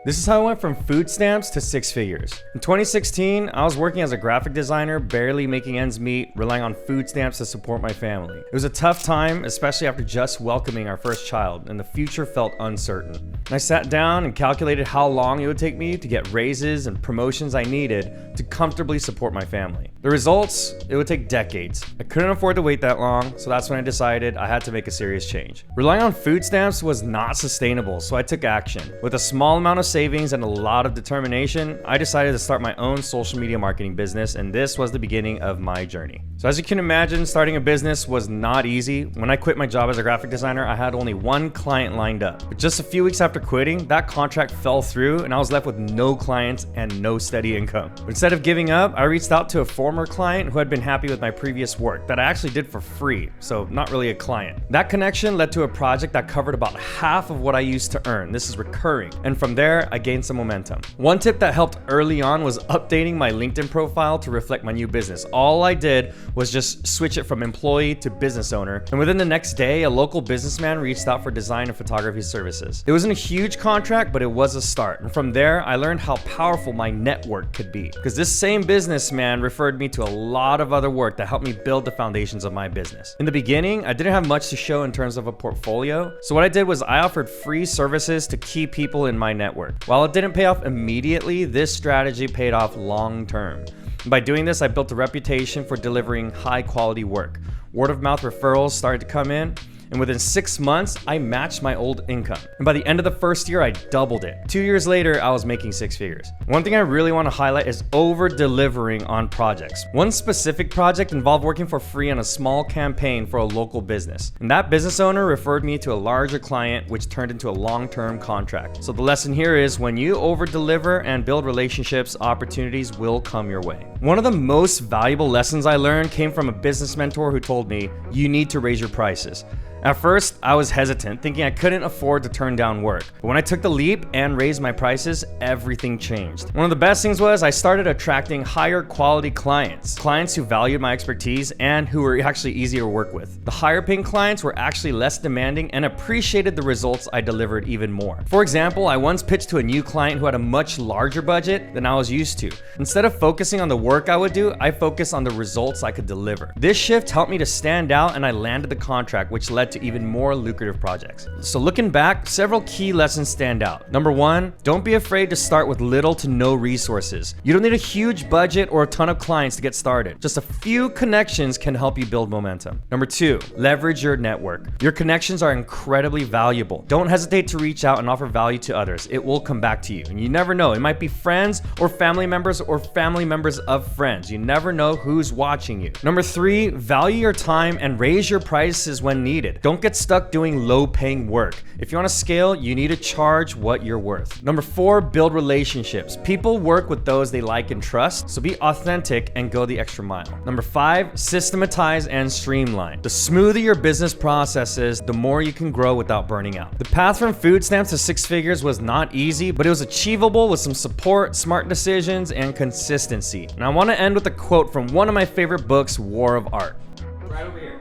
This is how I went from food stamps to six figures. In 2016, I was working as a graphic designer, barely making ends meet, relying on food stamps to support my family. It was a tough time, especially after just welcoming our first child, and the future felt uncertain. I sat down and calculated how long it would take me to get raises and promotions I needed to comfortably support my family. The results, it would take decades. I couldn't afford to wait that long, so that's when I decided I had to make a serious change. Relying on food stamps was not sustainable, so I took action. With a small amount of savings and a lot of determination, I decided to start my own social media marketing business, and this was the beginning of my journey. So as you can imagine, starting a business was not easy. When I quit my job as a graphic designer, I had only one client lined up. But just a few weeks after quitting, that contract fell through and I was left with no clients and no steady income. But instead of giving up, I reached out to a former client who had been happy with my previous work that I actually did for free, so not really a client. That connection led to a project that covered about half of what I used to earn. This is recurring. And from there, I gained some momentum. One tip that helped early on was updating my LinkedIn profile to reflect my new business. All I did was just switch it from employee to business owner. And within the next day, a local businessman reached out for design and photography services. It wasn't a huge contract, but it was a start. And from there, I learned how powerful my network could be. Because this same businessman referred me to a lot of other work that helped me build the foundations of my business. In the beginning, I didn't have much to show in terms of a portfolio. So what I did was I offered free services to key people in my network. While it didn't pay off immediately, this strategy paid off long term. By doing this, I built a reputation for delivering high quality work. Word of mouth referrals started to come in, and within 6 months, I matched my old income. And by the end of the first year, I doubled it. 2 years later, I was making six figures. One thing I really want to highlight is over-delivering on projects. One specific project involved working for free on a small campaign for a local business. And that business owner referred me to a larger client, which turned into a long-term contract. So the lesson here is when you over-deliver and build relationships, opportunities will come your way. One of the most valuable lessons I learned came from a business mentor who told me, you need to raise your prices. At first, I was hesitant, thinking I couldn't afford to turn down work. But when I took the leap and raised my prices, everything changed. One of the best things was I started attracting higher quality clients who valued my expertise and who were actually easier to work with. The higher paying clients were actually less demanding and appreciated the results I delivered even more. For example, I once pitched to a new client who had a much larger budget than I was used to. Instead of focusing on the work I would do, I focused on the results I could deliver. This shift helped me to stand out, and I landed the contract, which led to even more lucrative projects. So looking back, several key lessons stand out. Number one, don't be afraid to start with little to no resources. You don't need a huge budget or a ton of clients to get started. Just a few connections can help you build momentum. Number two, leverage your network. Your connections are incredibly valuable. Don't hesitate to reach out and offer value to others. It will come back to you. And you never know, it might be friends or family members of friends. You never know who's watching you. Number three, value your time and raise your prices when needed. Don't get stuck doing low-paying work. If you want to scale, you need to charge what you're worth. Number four, build relationships. People work with those they like and trust, so be authentic and go the extra mile. Number five, systematize and streamline. The smoother your business processes, the more you can grow without burning out. The path from food stamps to six figures was not easy, but it was achievable with some support, smart decisions, and consistency. And I want to end with a quote from one of my favorite books, War of Art. Right over here.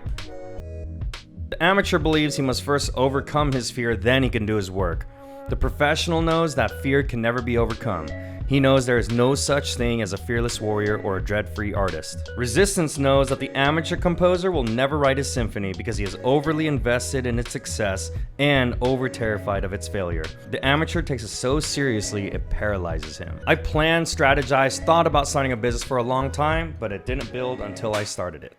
The amateur believes he must first overcome his fear, then he can do his work. The professional knows that fear can never be overcome. He knows there is no such thing as a fearless warrior or a dread-free artist. Resistance knows that the amateur composer will never write his symphony because he is overly invested in its success and over-terrified of its failure. The amateur takes it so seriously, it paralyzes him. I planned, strategized, thought about starting a business for a long time, but it didn't build until I started it.